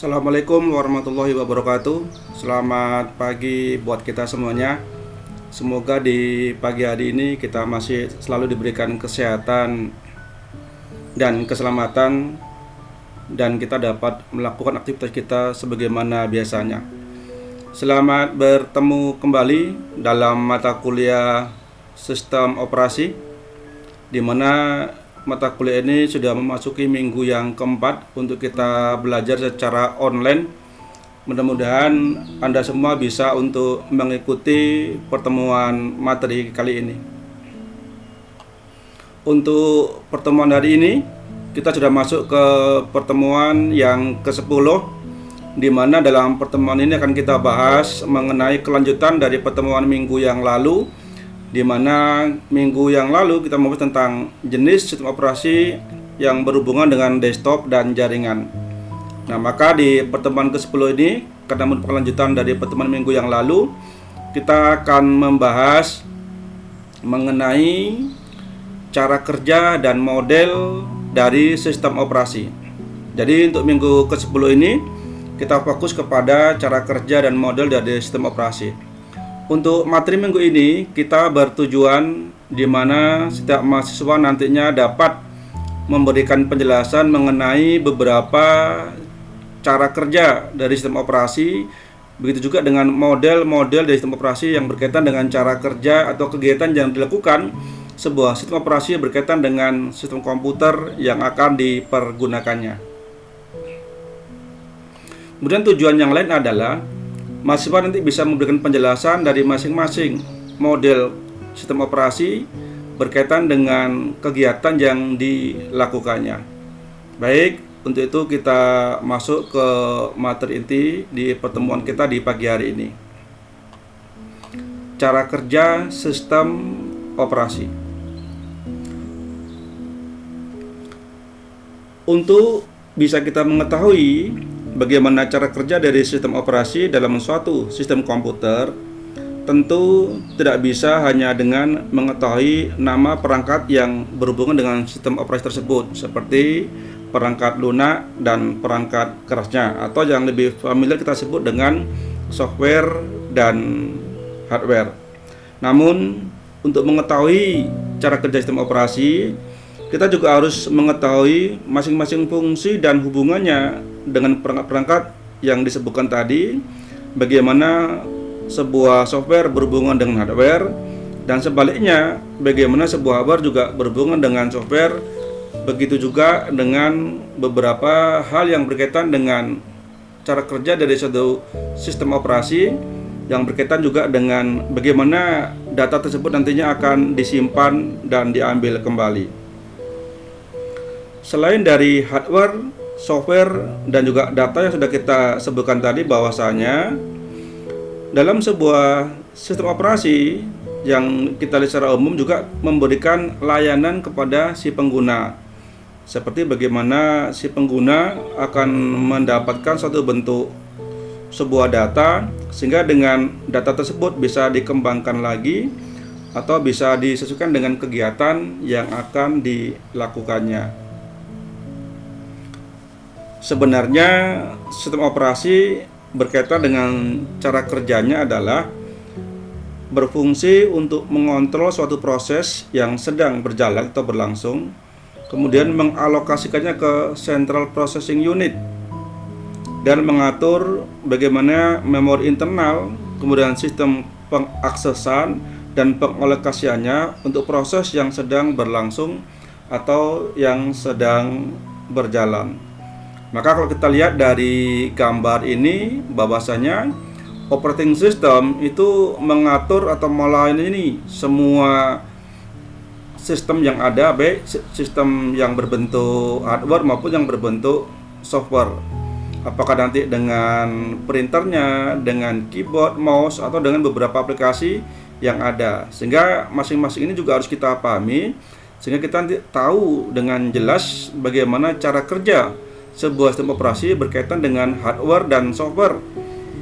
Assalamualaikum warahmatullahi wabarakatuh. Selamat pagi buat kita semuanya. Semoga di pagi hari ini kita masih selalu diberikan kesehatan dan keselamatan, dan kita dapat melakukan aktivitas kita sebagaimana biasanya. Selamat bertemu kembali dalam mata kuliah sistem operasi, di mana mata kuliah ini sudah memasuki minggu yang keempat untuk kita belajar secara online. Mudah-mudahan Anda semua bisa untuk mengikuti pertemuan materi kali ini. Untuk pertemuan hari ini, kita sudah masuk ke pertemuan yang ke-10, di mana dalam pertemuan ini akan kita bahas mengenai kelanjutan dari pertemuan minggu yang lalu, di mana minggu yang lalu kita membahas tentang jenis sistem operasi yang berhubungan dengan desktop dan jaringan. Nah, maka di pertemuan ke-10 ini, karena merupakan lanjutan dari pertemuan minggu yang lalu, kita akan membahas mengenai cara kerja dan model dari sistem operasi. Jadi untuk minggu ke-10 ini, kita fokus kepada cara kerja dan model dari sistem operasi. Untuk materi minggu ini, kita bertujuan di mana setiap mahasiswa nantinya dapat memberikan penjelasan mengenai beberapa cara kerja dari sistem operasi, begitu juga dengan model-model dari sistem operasi yang berkaitan dengan cara kerja atau kegiatan yang dilakukan sebuah sistem operasi berkaitan dengan sistem komputer yang akan dipergunakannya. Kemudian tujuan yang lain adalah mahasiswa nanti bisa memberikan penjelasan dari masing-masing model sistem operasi berkaitan dengan kegiatan yang dilakukannya. Baik, untuk itu kita masuk ke materi inti di pertemuan kita di pagi hari ini. Cara kerja sistem operasi. Untuk bisa kita mengetahui bagaimana cara kerja dari sistem operasi dalam suatu sistem komputer, tentu tidak bisa hanya dengan mengetahui nama perangkat yang berhubungan dengan sistem operasi tersebut, seperti perangkat lunak dan perangkat kerasnya, atau yang lebih familiar kita sebut dengan software dan hardware. Namun, untuk mengetahui cara kerja sistem operasi, kita juga harus mengetahui masing-masing fungsi dan hubungannya dengan perangkat-perangkat yang disebutkan tadi, bagaimana sebuah software berhubungan dengan hardware, dan sebaliknya bagaimana sebuah hardware juga berhubungan dengan software. Begitu juga dengan beberapa hal yang berkaitan dengan cara kerja dari suatu sistem operasi, yang berkaitan juga dengan bagaimana data tersebut nantinya akan disimpan dan diambil kembali. Selain dari hardware, software, dan juga data yang sudah kita sebutkan tadi, bahwasanya dalam sebuah sistem operasi yang kita lihat secara umum juga memberikan layanan kepada si pengguna, seperti bagaimana si pengguna akan mendapatkan suatu bentuk sebuah data, sehingga dengan data tersebut bisa dikembangkan lagi atau bisa disesuaikan dengan kegiatan yang akan dilakukannya. Sebenarnya sistem operasi berkaitan dengan cara kerjanya adalah berfungsi untuk mengontrol suatu proses yang sedang berjalan atau berlangsung, kemudian mengalokasikannya ke Central Processing Unit dan mengatur bagaimana memori internal, kemudian sistem pengaksesan dan pengalokasiannya untuk proses yang sedang berlangsung atau yang sedang berjalan. Maka kalau kita lihat dari gambar ini, bahwasanya operating system itu mengatur atau melayani semua sistem yang ada, baik sistem yang berbentuk hardware maupun yang berbentuk software. Apakah nanti dengan printernya, dengan keyboard, mouse, atau dengan beberapa aplikasi yang ada. Sehingga masing-masing ini juga harus kita pahami, sehingga kita nanti tahu dengan jelas bagaimana cara kerja sebuah sistem operasi berkaitan dengan hardware dan software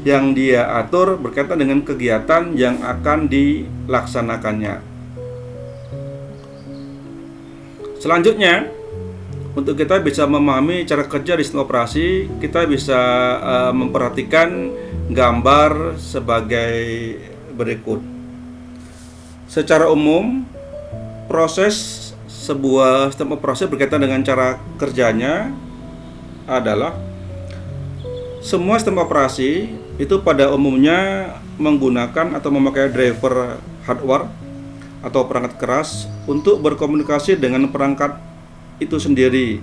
yang dia atur berkaitan dengan kegiatan yang akan dilaksanakannya. Selanjutnya, untuk kita bisa memahami cara kerja di sistem operasi, kita bisa memperhatikan gambar sebagai berikut. Secara umum, proses sebuah sistem operasi berkaitan dengan cara kerjanya adalah semua sistem operasi itu pada umumnya menggunakan atau memakai driver hardware atau perangkat keras untuk berkomunikasi dengan perangkat itu sendiri.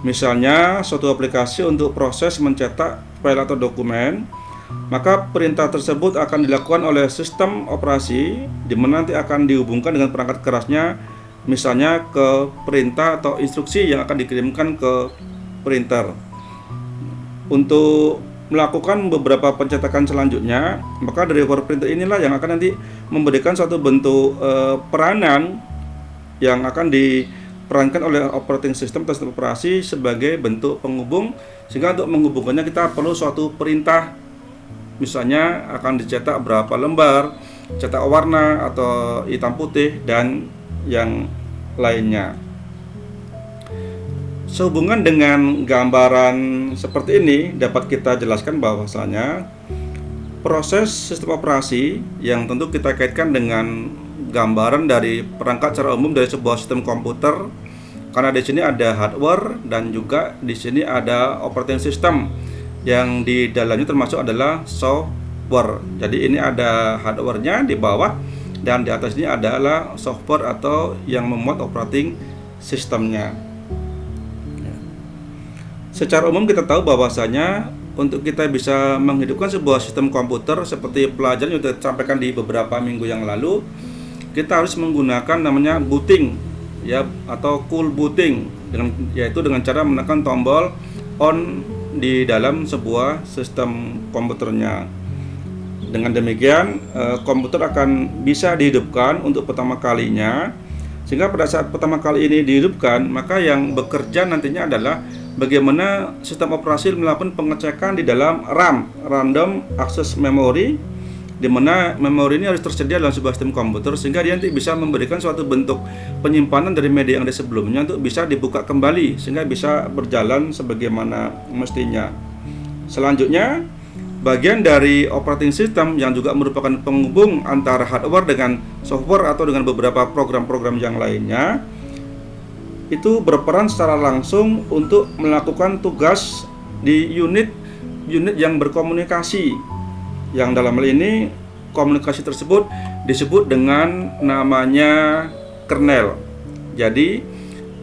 Misalnya suatu aplikasi untuk proses mencetak file atau dokumen, maka perintah tersebut akan dilakukan oleh sistem operasi di mana nanti akan dihubungkan dengan perangkat kerasnya, misalnya ke perintah atau instruksi yang akan dikirimkan ke printer. Untuk melakukan beberapa pencetakan selanjutnya, maka driver printer inilah yang akan nanti memberikan suatu bentuk peranan yang akan diperankan oleh operating system atau sistem operasi sebagai bentuk penghubung, sehingga untuk menghubungkannya kita perlu suatu perintah. Misalnya akan dicetak berapa lembar, cetak warna atau hitam putih dan yang lainnya. Sehubungan dengan gambaran seperti ini dapat kita jelaskan bahwasanya proses sistem operasi yang tentu kita kaitkan dengan gambaran dari perangkat secara umum dari sebuah sistem komputer, karena di sini ada hardware dan juga di sini ada operating system yang di dalamnya termasuk adalah software. Jadi ini ada hardware-nya di bawah dan di atas ini adalah software atau yang memuat operating systemnya. Secara umum kita tahu bahwasanya untuk kita bisa menghidupkan sebuah sistem komputer seperti pelajaran yang sudah disampaikan di beberapa minggu yang lalu, kita harus menggunakan namanya booting ya, atau cool booting, yaitu dengan cara menekan tombol on di dalam sebuah sistem komputernya. Dengan demikian komputer akan bisa dihidupkan untuk pertama kalinya, sehingga pada saat pertama kali ini dihidupkan, maka yang bekerja nantinya adalah bagaimana sistem operasi melakukan pengecekan di dalam RAM, Random Access Memory, di mana memori ini harus tersedia dalam sebuah sistem komputer sehingga dia nanti bisa memberikan suatu bentuk penyimpanan dari media yang ada sebelumnya untuk bisa dibuka kembali sehingga bisa berjalan sebagaimana mestinya. Selanjutnya, bagian dari operating system yang juga merupakan penghubung antara hardware dengan software atau dengan beberapa program-program yang lainnya, itu berperan secara langsung untuk melakukan tugas di unit yang berkomunikasi, yang dalam hal ini komunikasi tersebut disebut dengan namanya kernel. Jadi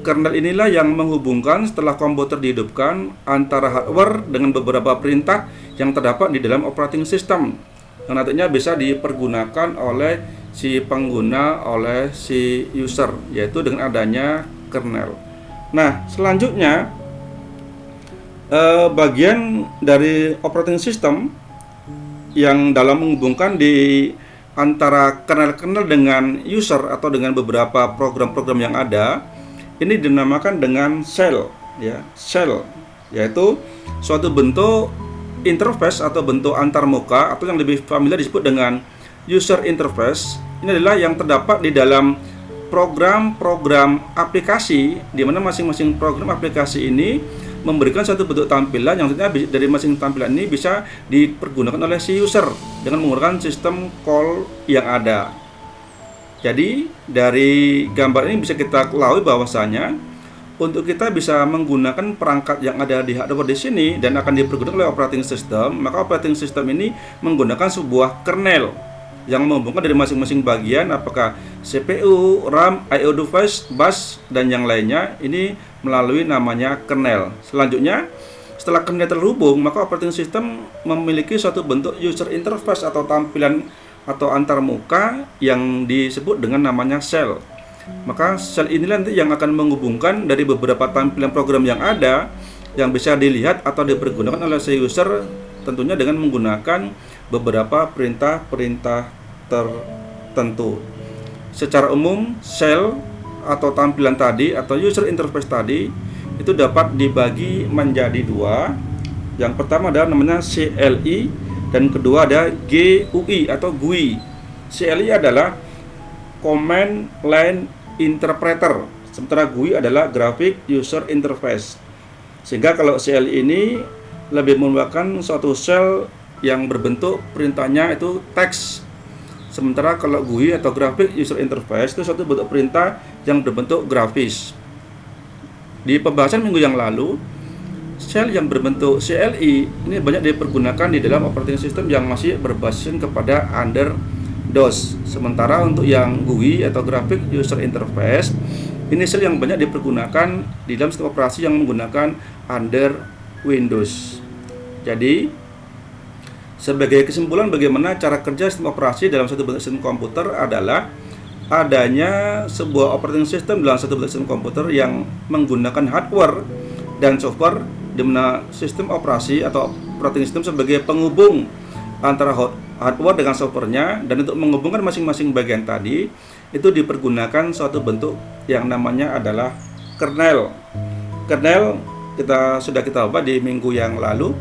kernel inilah yang menghubungkan setelah komputer dihidupkan antara hardware dengan beberapa perintah yang terdapat di dalam operating system, yang nantinya bisa dipergunakan oleh si pengguna, oleh si user, yaitu dengan adanya kernel. Nah, selanjutnya bagian dari operating system yang dalam menghubungkan di antara kernel-kernel dengan user atau dengan beberapa program-program yang ada, ini dinamakan dengan shell ya. Shell yaitu suatu bentuk interface atau bentuk antarmuka atau yang lebih familiar disebut dengan user interface. Ini adalah yang terdapat di dalam program-program aplikasi, di mana masing-masing program aplikasi ini memberikan suatu bentuk tampilan yang tentunya dari masing tampilan ini bisa dipergunakan oleh si user dengan menggunakan sistem call yang ada. Jadi dari gambar ini bisa kita ketahui bahwasanya untuk kita bisa menggunakan perangkat yang ada di hardware di sini dan akan dipergunakan oleh operating system, maka operating system ini menggunakan sebuah kernel yang menghubungkan dari masing-masing bagian, apakah CPU, RAM, I/O device, bus, dan yang lainnya, ini melalui namanya kernel. Selanjutnya, setelah kernel terhubung, maka operating system memiliki suatu bentuk user interface atau tampilan atau antarmuka yang disebut dengan namanya shell. Maka shell inilah nanti yang akan menghubungkan dari beberapa tampilan program yang ada yang bisa dilihat atau dipergunakan oleh si user, tentunya dengan menggunakan beberapa perintah-perintah tertentu. Secara umum, shell atau tampilan tadi atau user interface tadi itu dapat dibagi menjadi dua. Yang pertama adalah namanya CLI dan kedua ada GUI atau GUI. CLI adalah Command Line Interpreter, sementara GUI adalah Graphic User Interface. Sehingga kalau CLI ini lebih merupakan suatu sel yang berbentuk perintahnya itu teks. Sementara kalau GUI atau Graphic User Interface itu suatu bentuk perintah yang berbentuk grafis. Di pembahasan minggu yang lalu, sel yang berbentuk CLI ini banyak dipergunakan di dalam operating system yang masih berbasis kepada under DOS. Sementara untuk yang GUI atau Graphic User Interface, ini sel yang banyak dipergunakan di dalam sistem operasi yang menggunakan under Windows. Jadi, sebagai kesimpulan bagaimana cara kerja sistem operasi dalam satu bentuk sistem komputer adalah adanya sebuah operating system dalam satu bentuk sistem komputer yang menggunakan hardware dan software, di mana sistem operasi atau operating system sebagai penghubung antara hardware dengan softwarenya, dan untuk menghubungkan masing-masing bagian tadi itu dipergunakan suatu bentuk yang namanya adalah kernel. Kernel sudah kita bahas di minggu yang lalu.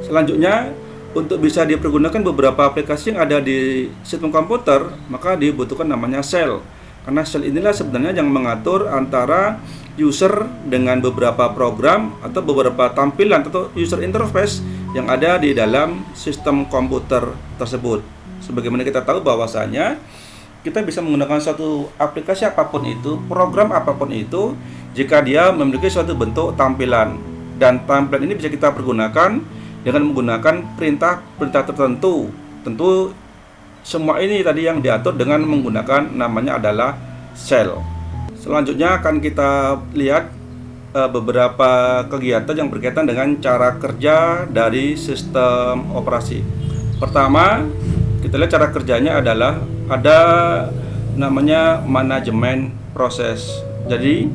Selanjutnya, untuk bisa dipergunakan beberapa aplikasi yang ada di sistem komputer, maka dibutuhkan namanya sel. Karena sel inilah sebenarnya yang mengatur antara user dengan beberapa program atau beberapa tampilan atau user interface yang ada di dalam sistem komputer tersebut. Sebagaimana kita tahu bahwasanya kita bisa menggunakan suatu aplikasi apapun itu, program apapun itu, jika dia memiliki suatu bentuk tampilan. Dan tampilan ini bisa kita pergunakan dengan menggunakan perintah tertentu. Tentu semua ini tadi yang diatur dengan menggunakan namanya adalah sel. Selanjutnya akan kita lihat beberapa kegiatan yang berkaitan dengan cara kerja dari sistem operasi. Pertama, kita lihat cara kerjanya adalah ada namanya manajemen proses. Jadi,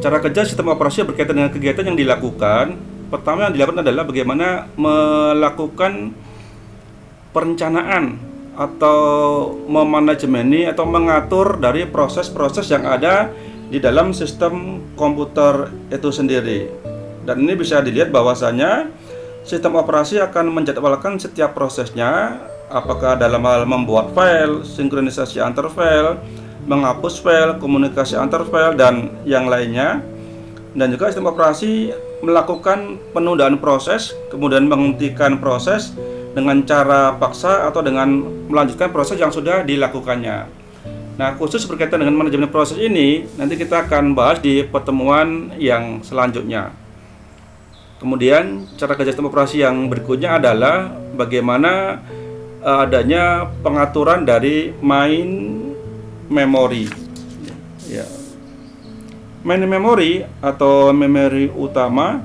cara kerja sistem operasi berkaitan dengan kegiatan yang dilakukan. Pertama yang dilakukan adalah bagaimana melakukan perencanaan atau memanajemeni atau mengatur dari proses-proses yang ada di dalam sistem komputer itu sendiri. Dan ini bisa dilihat bahwasanya sistem operasi akan menjadwalkan setiap prosesnya, apakah dalam hal membuat file, sinkronisasi antar file, menghapus file, komunikasi antar file, dan yang lainnya. Dan juga sistem operasi melakukan penundaan proses, kemudian menghentikan proses dengan cara paksa atau dengan melanjutkan proses yang sudah dilakukannya. Nah, khusus berkaitan dengan manajemen proses ini, nanti kita akan bahas di pertemuan yang selanjutnya. Kemudian, cara kerja sistem operasi yang berikutnya adalah bagaimana adanya pengaturan dari main memory. Ya. Main memory atau memori utama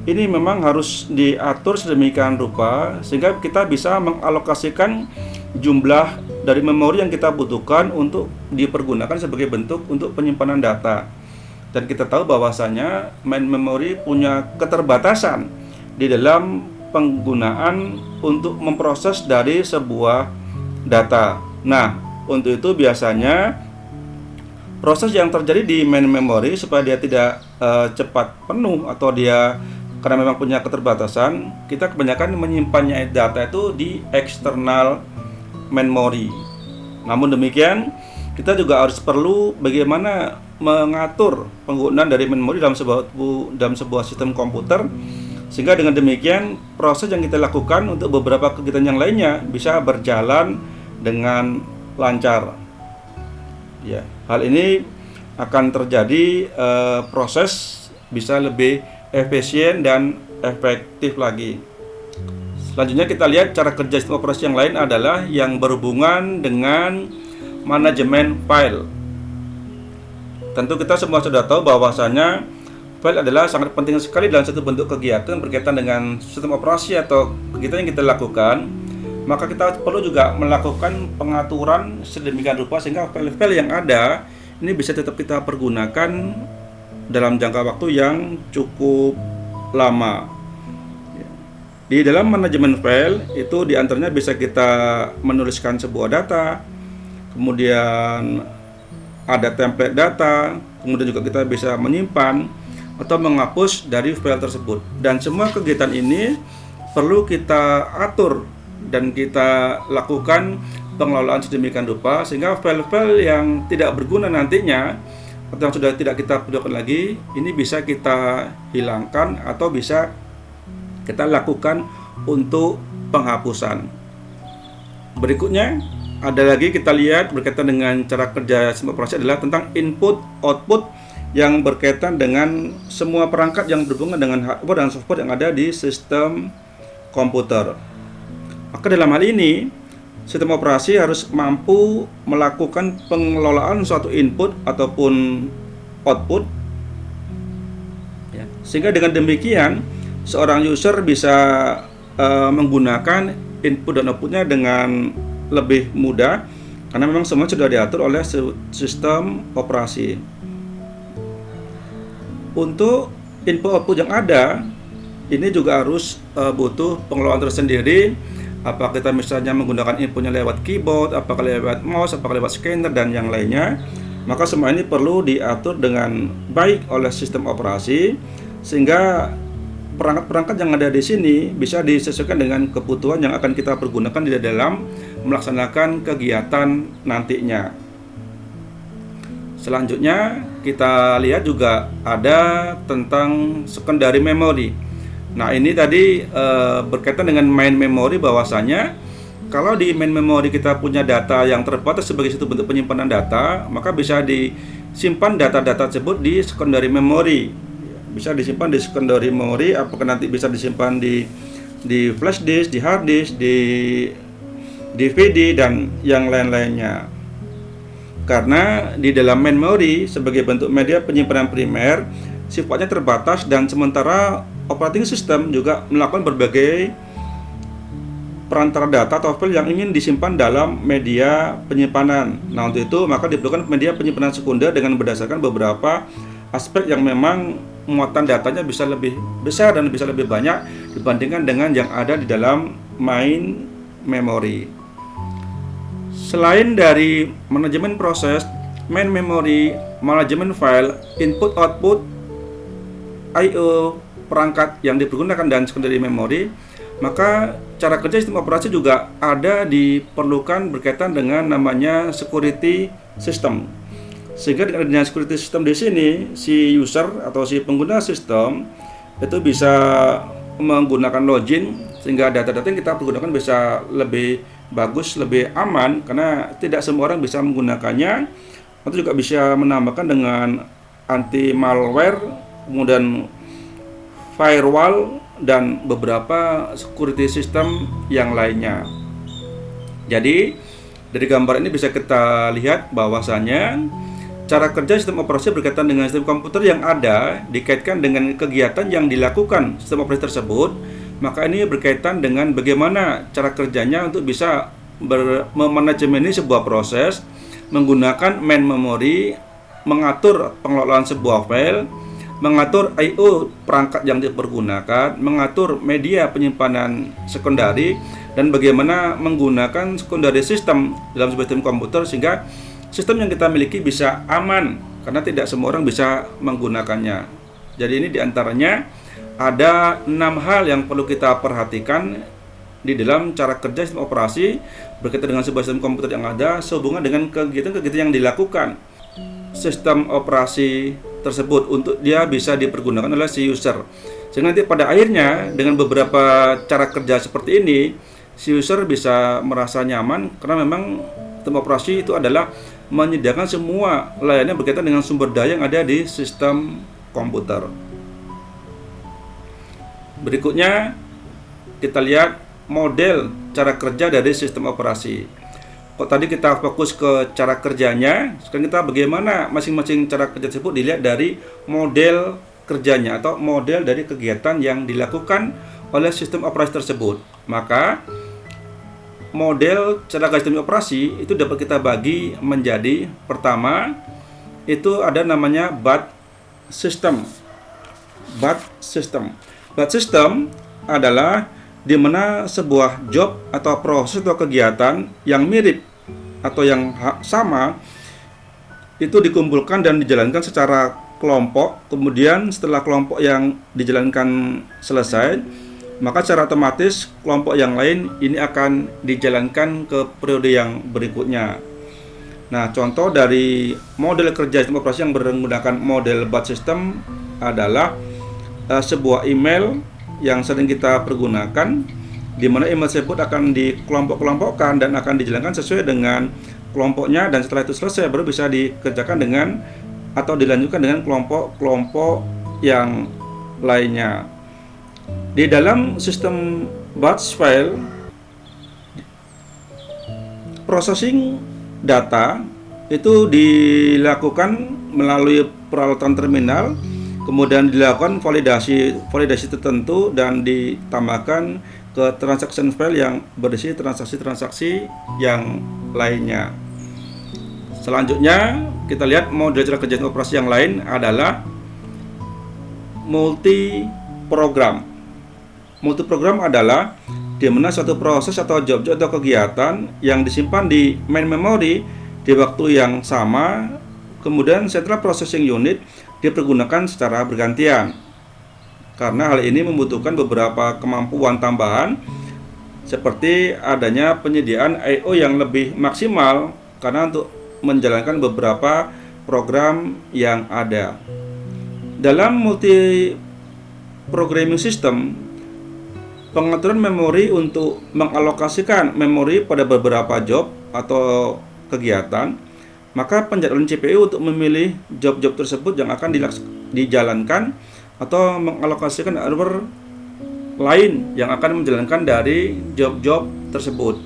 ini memang harus diatur sedemikian rupa sehingga kita bisa mengalokasikan jumlah dari memori yang kita butuhkan untuk dipergunakan sebagai bentuk untuk penyimpanan data. Dan kita tahu bahwasanya main memory punya keterbatasan di dalam penggunaan untuk memproses dari sebuah data. Nah, untuk itu biasanya proses yang terjadi di main memory supaya dia tidak cepat penuh atau dia karena memang punya keterbatasan, kita kebanyakan menyimpannya data itu di eksternal memory. Namun demikian, kita juga harus perlu bagaimana mengatur penggunaan dari memory dalam sebuah sistem komputer, sehingga dengan demikian proses yang kita lakukan untuk beberapa kegiatan yang lainnya bisa berjalan dengan lancar. Ya, hal ini akan terjadi proses bisa lebih efisien dan efektif lagi. Selanjutnya kita lihat cara kerja sistem operasi yang lain adalah yang berhubungan dengan manajemen file. Tentu kita semua sudah tahu bahwasanya file adalah sangat penting sekali dalam satu bentuk kegiatan berkaitan dengan sistem operasi atau kegiatan yang kita lakukan. Maka kita perlu juga melakukan pengaturan sedemikian rupa sehingga file-file yang ada ini bisa tetap kita pergunakan dalam jangka waktu yang cukup lama. Di dalam manajemen file itu diantaranya bisa kita menuliskan sebuah data, kemudian ada template data, kemudian juga kita bisa menyimpan atau menghapus dari file tersebut. Dan semua kegiatan ini perlu kita atur dan kita lakukan pengelolaan sedemikian rupa sehingga file-file yang tidak berguna nantinya atau yang sudah tidak kita perlukan lagi, ini bisa kita hilangkan atau bisa kita lakukan untuk penghapusan. Berikutnya ada lagi kita lihat berkaitan dengan cara kerja sistem operasi adalah tentang input output yang berkaitan dengan semua perangkat yang berhubungan dengan hardware dan software yang ada di sistem komputer. Maka dalam hal ini sistem operasi harus mampu melakukan pengelolaan suatu input ataupun output, ya. Sehingga dengan demikian seorang user bisa menggunakan input dan outputnya dengan lebih mudah karena memang semua sudah diatur oleh sistem operasi. Untuk input output yang ada ini juga harus butuh pengelolaan tersendiri. Apakah kita misalnya menggunakan inputnya lewat keyboard, apakah lewat mouse, apakah lewat scanner dan yang lainnya. Maka semua ini perlu diatur dengan baik oleh sistem operasi sehingga perangkat-perangkat yang ada di sini bisa disesuaikan dengan kebutuhan yang akan kita pergunakan di dalam melaksanakan kegiatan nantinya. Selanjutnya kita lihat juga ada tentang secondary memory. Nah ini tadi berkaitan dengan main memory, bahwasanya kalau di main memory kita punya data yang terbatas sebagai satu bentuk penyimpanan data, maka bisa disimpan data-data tersebut di secondary memory. Bisa disimpan di secondary memory, apakah nanti bisa disimpan di flash disk, di hard disk, di DVD dan yang lain-lainnya. Karena di dalam memory sebagai bentuk media penyimpanan primer sifatnya terbatas dan sementara operating system juga melakukan berbagai perantara data atau file yang ingin disimpan dalam media penyimpanan. Nah untuk itu maka diperlukan media penyimpanan sekunder dengan berdasarkan beberapa aspek yang memang muatan datanya bisa lebih besar dan bisa lebih banyak dibandingkan dengan yang ada di dalam main memory. Selain dari manajemen proses, main memory, manajemen file, input output, I/O, perangkat yang dipergunakan dan secondary memory, maka cara kerja sistem operasi juga ada diperlukan berkaitan dengan namanya security system. Sehingga dengan adanya security system di sini, si user atau si pengguna sistem itu bisa menggunakan login sehingga data-data yang kita pergunakan bisa lebih bagus, lebih aman karena tidak semua orang bisa menggunakannya. Atau juga bisa menambahkan dengan anti malware, kemudian firewall dan beberapa security system yang lainnya. Jadi dari gambar ini bisa kita lihat bahwasanya cara kerja sistem operasi berkaitan dengan sistem komputer yang ada dikaitkan dengan kegiatan yang dilakukan sistem operasi tersebut. Maka ini berkaitan dengan bagaimana cara kerjanya untuk bisa memanajemeni sebuah proses, menggunakan main memory, mengatur pengelolaan sebuah file, mengatur I/O perangkat yang dipergunakan, mengatur media penyimpanan sekundari, dan bagaimana menggunakan secondary system dalam sebuah sistem komputer sehingga sistem yang kita miliki bisa aman karena tidak semua orang bisa menggunakannya. Jadi ini diantaranya ada 6 hal yang perlu kita perhatikan di dalam cara kerja sistem operasi berkaitan dengan sebuah sistem komputer yang ada sehubungan dengan kegiatan-kegiatan yang dilakukan sistem operasi tersebut untuk dia bisa dipergunakan oleh si user. Sehingga nanti pada akhirnya dengan beberapa cara kerja seperti ini si user bisa merasa nyaman karena memang sistem operasi itu adalah menyediakan semua layanan berkaitan dengan sumber daya yang ada di sistem komputer. Berikutnya kita lihat model cara kerja dari sistem operasi. Kok tadi kita fokus ke cara kerjanya, sekarang kita bagaimana masing-masing cara kerja tersebut dilihat dari model kerjanya atau model dari kegiatan yang dilakukan oleh sistem operasi tersebut. Maka model cara kerja sistem operasi itu dapat kita bagi menjadi, pertama itu ada namanya bath system. Bath system adalah di mana sebuah job atau proses atau kegiatan yang mirip atau yang sama itu dikumpulkan dan dijalankan secara kelompok. Kemudian setelah kelompok yang dijalankan selesai, maka secara otomatis kelompok yang lain ini akan dijalankan ke periode yang berikutnya. Nah, contoh dari model kerja sistem operasi yang menggunakan model batch system adalah sebuah email yang sering kita pergunakan, di mana email tersebut akan dikelompok-kelompokkan dan akan dijalankan sesuai dengan kelompoknya, dan setelah itu selesai baru bisa dikerjakan dengan atau dilanjutkan dengan kelompok-kelompok yang lainnya. Di dalam sistem batch file, processing data itu dilakukan melalui peralatan terminal, kemudian dilakukan validasi tertentu dan ditambahkan ke transaction file yang berisi transaksi-transaksi yang lainnya. Selanjutnya kita lihat model cara kerja operasi yang lain adalah multi program. Multi program adalah di mana suatu proses atau job atau kegiatan yang disimpan di main memory di waktu yang sama, kemudian central processing unit dipergunakan secara bergantian. Karena hal ini membutuhkan beberapa kemampuan tambahan seperti adanya penyediaan I/O yang lebih maksimal karena untuk menjalankan beberapa program yang ada. Dalam multi programming system, pengaturan memori untuk mengalokasikan memori pada beberapa job atau kegiatan, maka penjadwalan CPU untuk memilih job-job tersebut yang akan dijalankan atau mengalokasikan hardware lain yang akan menjalankan dari job-job tersebut.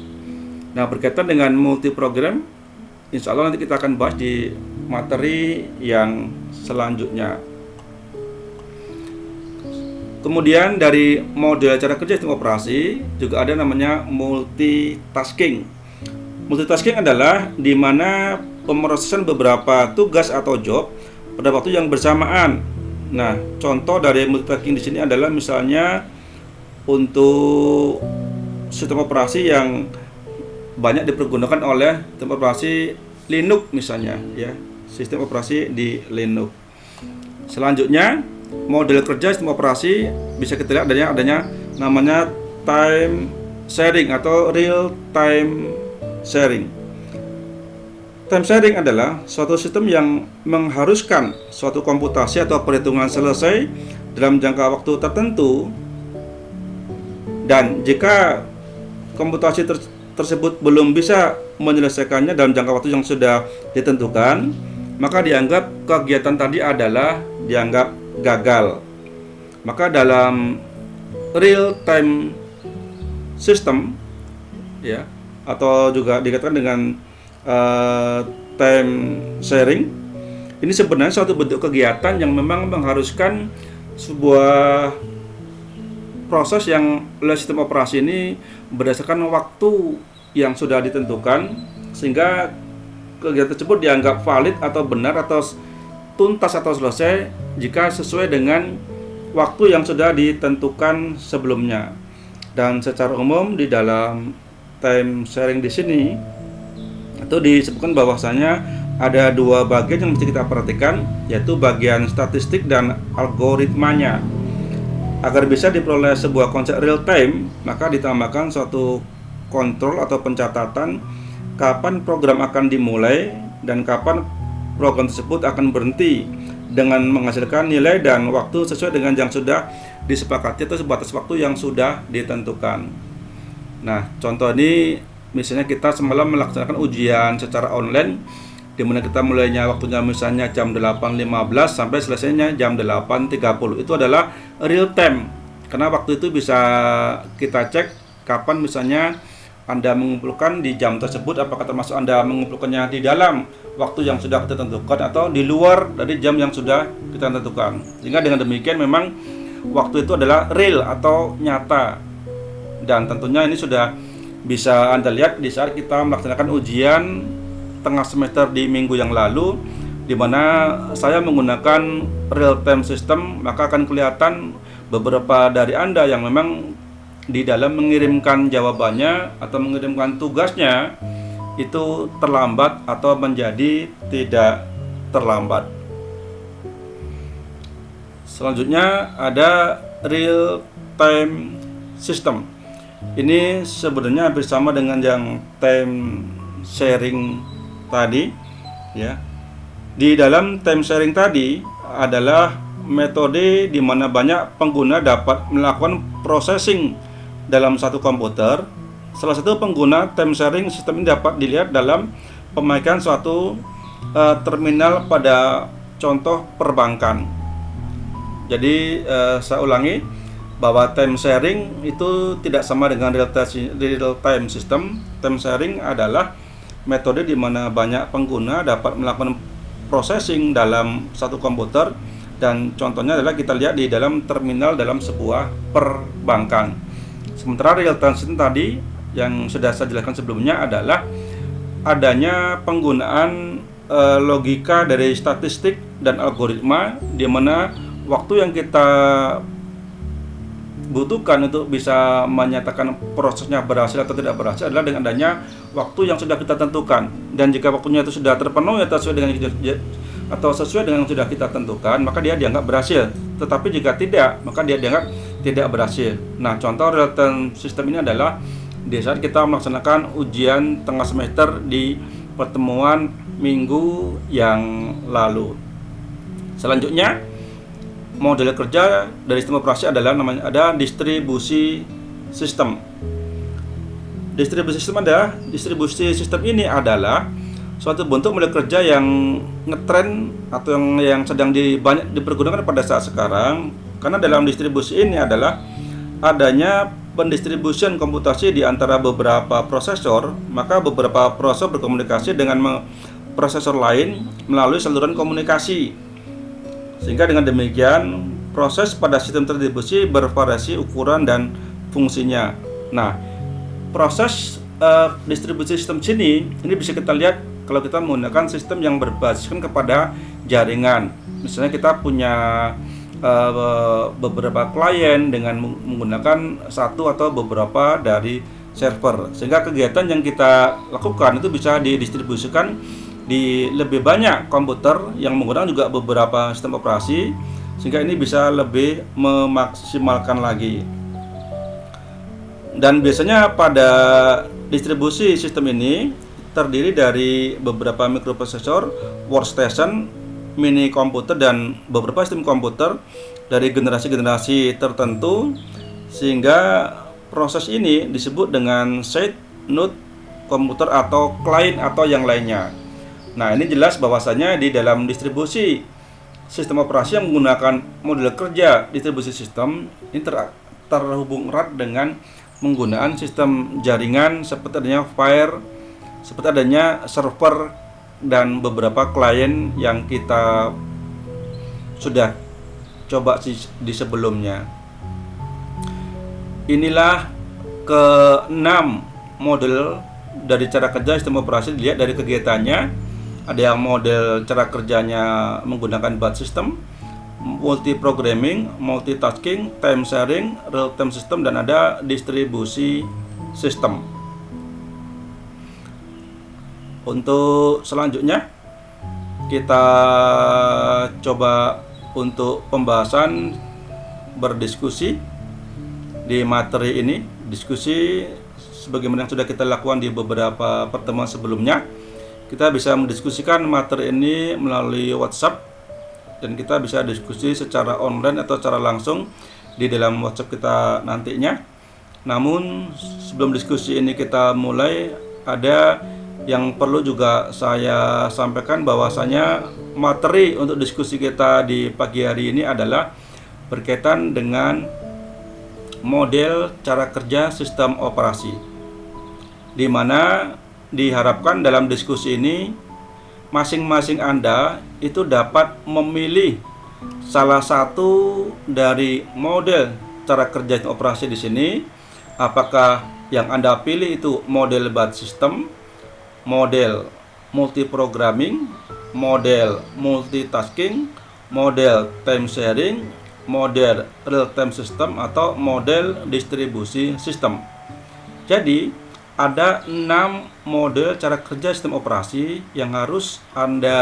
Nah, berkaitan dengan multi program, insya Allah nanti kita akan bahas di materi yang selanjutnya. Kemudian dari model cara kerja sistem operasi juga ada namanya multitasking. Multitasking adalah di mana pemrosesan beberapa tugas atau job pada waktu yang bersamaan. Nah, contoh dari multitasking di sini adalah misalnya untuk sistem operasi yang banyak dipergunakan oleh sistem operasi Linux misalnya, ya, sistem operasi di Linux. Selanjutnya, model kerja sistem operasi bisa kita lihat adanya namanya time sharing atau real time sharing. Time sharing adalah suatu sistem yang mengharuskan suatu komputasi atau perhitungan selesai dalam jangka waktu tertentu, dan jika komputasi tersebut belum bisa menyelesaikannya dalam jangka waktu yang sudah ditentukan, maka dianggap kegiatan tadi adalah dianggap gagal. Maka dalam real time system, ya, atau juga dikatakan dengan time sharing, ini sebenarnya suatu bentuk kegiatan yang memang mengharuskan sebuah proses yang oleh sistem operasi ini berdasarkan waktu yang sudah ditentukan, sehingga kegiatan tersebut dianggap valid atau benar atau tuntas atau selesai jika sesuai dengan waktu yang sudah ditentukan sebelumnya. Dan secara umum di dalam time sharing di sini itu disebutkan bahwasanya ada dua bagian yang mesti kita perhatikan, yaitu bagian statistik dan algoritmanya. Agar bisa diperoleh sebuah konsep real time, maka ditambahkan suatu kontrol atau pencatatan kapan program akan dimulai dan kapan program tersebut akan berhenti dengan menghasilkan nilai dan waktu sesuai dengan yang sudah disepakati atau sebatas waktu yang sudah ditentukan. Nah, contoh ini misalnya kita semalam melaksanakan ujian secara online, di mana kita mulainya waktunya misalnya jam 8.15 sampai selesainya jam 8.30. Itu adalah real time, karena waktu itu bisa kita cek kapan misalnya Anda mengumpulkan di jam tersebut, apakah termasuk Anda mengumpulkannya di dalam waktu yang sudah kita tentukan atau di luar dari jam yang sudah kita tentukan. Sehingga dengan demikian memang waktu itu adalah real atau nyata. Dan tentunya ini sudah bisa Anda lihat di saat kita melaksanakan ujian tengah semester di minggu yang lalu, di mana saya menggunakan real time system, maka akan kelihatan beberapa dari Anda yang memang di dalam mengirimkan jawabannya atau mengirimkan tugasnya itu terlambat atau menjadi tidak terlambat. Selanjutnya ada real time system. Ini sebenarnya hampir sama dengan yang time sharing tadi ya. Di dalam time sharing tadi adalah metode di mana banyak pengguna dapat melakukan processing dalam satu komputer. Salah satu pengguna time sharing sistem ini dapat dilihat dalam pemakaian suatu terminal pada contoh perbankan. Jadi saya ulangi bahwa time sharing itu tidak sama dengan real time system. Time sharing adalah metode di mana banyak pengguna dapat melakukan processing dalam satu komputer, dan contohnya adalah kita lihat di dalam terminal dalam sebuah perbankan. Sementara real time system tadi yang sudah saya jelaskan sebelumnya adalah adanya penggunaan logika dari statistik dan algoritma, di mana waktu yang kita butuhkan untuk bisa menyatakan prosesnya berhasil atau tidak berhasil adalah dengan adanya waktu yang sudah kita tentukan. Dan jika waktunya itu sudah terpenuhi atau sesuai dengan yang sudah kita tentukan, maka dia dianggap berhasil. Tetapi jika tidak, maka dia dianggap tidak berhasil. Nah, contoh real time system ini adalah di saat kita melaksanakan ujian tengah semester di pertemuan minggu yang lalu. Selanjutnya, model kerja dari sistem operasi adalah ada distribusi sistem. Distribusi sistem ini adalah suatu bentuk model kerja yang ngetren atau yang sedang banyak dipergunakan pada saat sekarang, karena dalam distribusi ini adalah adanya pendistribusian komputasi di antara beberapa prosesor, maka beberapa prosesor berkomunikasi dengan prosesor lain melalui saluran komunikasi. Sehingga dengan demikian proses pada sistem distribusi bervariasi ukuran dan fungsinya. Nah, proses distribusi sistem ini bisa kita lihat kalau kita menggunakan sistem yang berbasiskan kepada jaringan. Misalnya kita punya beberapa klien dengan menggunakan satu atau beberapa dari server, sehingga kegiatan yang kita lakukan itu bisa didistribusikan di lebih banyak komputer yang menggunakan juga beberapa sistem operasi, sehingga ini bisa lebih memaksimalkan lagi. Dan biasanya pada distribusi sistem ini terdiri dari beberapa mikroprosesor, workstation, mini komputer, dan beberapa sistem komputer dari generasi-generasi tertentu, sehingga proses ini disebut dengan site, node, komputer atau klien atau yang lainnya. Nah, ini jelas bahwasanya di dalam distribusi sistem operasi yang menggunakan model kerja distribusi sistem ini terhubung erat dengan penggunaan sistem jaringan seperti adanya file, seperti adanya server, dan beberapa klien yang kita sudah coba di sebelumnya. Inilah ke-6 model dari cara kerja sistem operasi. Dilihat dari kegiatannya, ada yang model cara kerjanya menggunakan batch system, multi-programming, multitasking, time sharing, real-time system, dan ada distribusi sistem. Untuk selanjutnya, kita coba untuk pembahasan berdiskusi di materi ini. Diskusi sebagaimana yang sudah kita lakukan di beberapa pertemuan sebelumnya. Kita bisa mendiskusikan materi ini melalui WhatsApp, dan kita bisa diskusi secara online atau secara langsung di dalam WhatsApp kita nantinya. Namun sebelum diskusi ini kita mulai, ada yang perlu juga saya sampaikan bahwasanya materi untuk diskusi kita di pagi hari ini adalah berkaitan dengan model cara kerja sistem operasi, di mana diharapkan dalam diskusi ini masing-masing Anda itu dapat memilih salah satu dari model cara kerja operasi di sini. Apakah yang Anda pilih itu model batch system, model multi-programming, model multitasking, model time sharing, model real-time system, atau model distribusi sistem. Jadi ada 6 model cara kerja sistem operasi yang harus Anda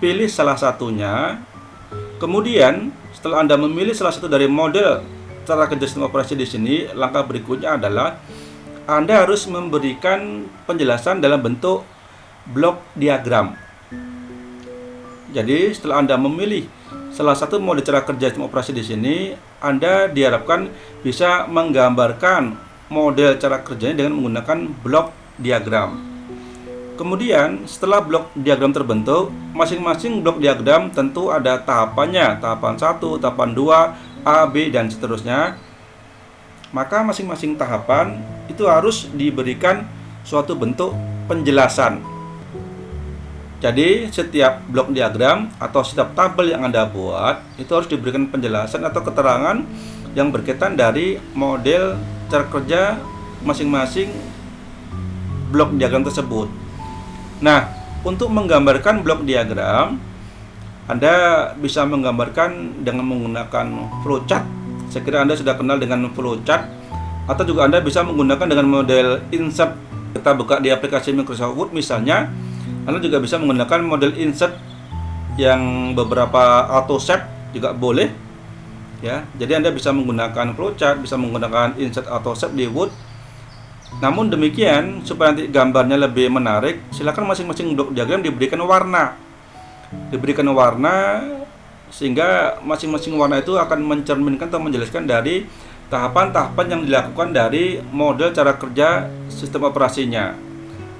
pilih salah satunya. Kemudian setelah Anda memilih salah satu dari model cara kerja sistem operasi di sini, langkah berikutnya adalah Anda harus memberikan penjelasan dalam bentuk blok diagram. Jadi setelah Anda memilih salah satu mode cara kerja sistem operasi di sini, Anda diharapkan bisa menggambarkan model cara kerjanya dengan menggunakan blok diagram. Kemudian setelah blok diagram terbentuk, masing-masing blok diagram tentu ada tahapannya, tahapan 1, tahapan 2, A, B, dan seterusnya. Maka masing-masing tahapan itu harus diberikan suatu bentuk penjelasan. Jadi setiap blok diagram atau setiap tabel yang Anda buat itu harus diberikan penjelasan atau keterangan yang berkaitan dari model cara kerja masing-masing blok diagram tersebut. Nah, untuk menggambarkan blok diagram, Anda bisa menggambarkan dengan menggunakan flowchart. Saya kira Anda sudah kenal dengan flowchart, atau juga Anda bisa menggunakan dengan model insert. Kita buka di aplikasi Microsoft Word misalnya, Anda juga bisa menggunakan model insert yang beberapa auto shape juga boleh. Ya, jadi Anda bisa menggunakan flowchart, bisa menggunakan insert auto shape di Word. Namun demikian, supaya nanti gambarnya lebih menarik, silakan masing-masing blok diagram diberikan warna. Diberikan warna sehingga masing-masing warna itu akan mencerminkan atau menjelaskan dari tahapan-tahapan yang dilakukan dari model cara kerja sistem operasinya.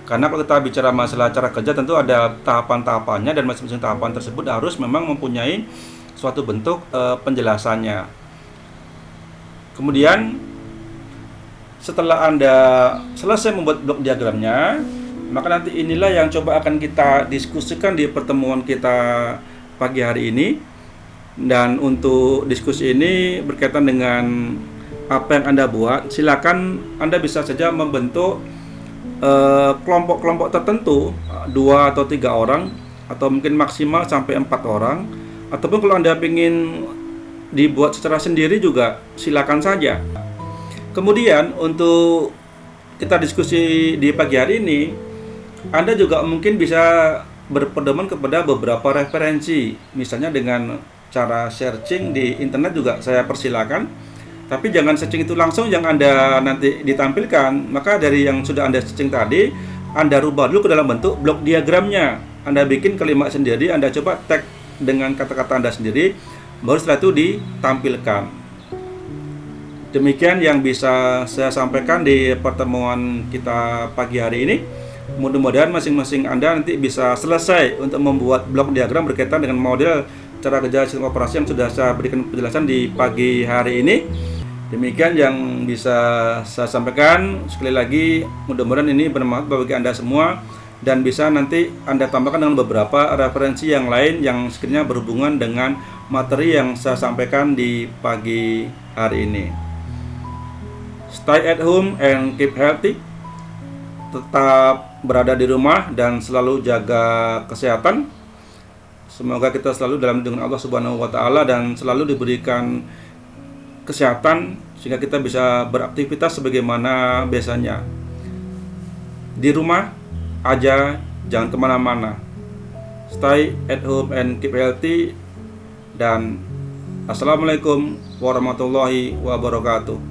Karena kalau kita bicara masalah cara kerja tentu ada tahapan-tahapannya, dan masing-masing tahapan tersebut harus memang mempunyai suatu bentuk penjelasannya. Kemudian setelah Anda selesai membuat blok diagramnya, maka nanti inilah yang coba akan kita diskusikan di pertemuan kita pagi hari ini. Dan untuk diskusi ini berkaitan dengan apa yang Anda buat, silakan Anda bisa saja membentuk kelompok-kelompok tertentu, 2 atau 3 orang, atau mungkin maksimal sampai 4 orang. Ataupun kalau Anda ingin dibuat secara sendiri juga silakan saja. Kemudian untuk kita diskusi di pagi hari ini, Anda juga mungkin bisa berpedoman kepada beberapa referensi, misalnya dengan cara searching di internet juga saya persilakan. Tapi jangan searching itu langsung yang Anda nanti ditampilkan. Maka dari yang sudah Anda searching tadi, Anda rubah dulu ke dalam bentuk blok diagramnya. Anda bikin kalimat sendiri, Anda coba tag dengan kata-kata Anda sendiri, baru setelah itu ditampilkan. Demikian yang bisa saya sampaikan di pertemuan kita pagi hari ini. Mudah-mudahan masing-masing Anda nanti bisa selesai untuk membuat blok diagram berkaitan dengan model cara kerja sistem operasi yang sudah saya berikan penjelasan di pagi hari ini. Demikian yang bisa saya sampaikan. Sekali lagi, mudah-mudahan ini bermanfaat bagi Anda semua, dan bisa nanti Anda tambahkan dengan beberapa referensi yang lain yang sekiranya berhubungan dengan materi yang saya sampaikan di pagi hari ini. Stay at home and keep healthy. Tetap berada di rumah dan selalu jaga kesehatan. Semoga kita selalu dalam lindungan Allah Subhanahu wa taala dan selalu diberikan kesehatan sehingga kita bisa beraktivitas sebagaimana biasanya. Di rumah aja, jangan kemana-mana. Stay at home and keep healthy. Dan Assalamualaikum warahmatullahi wabarakatuh.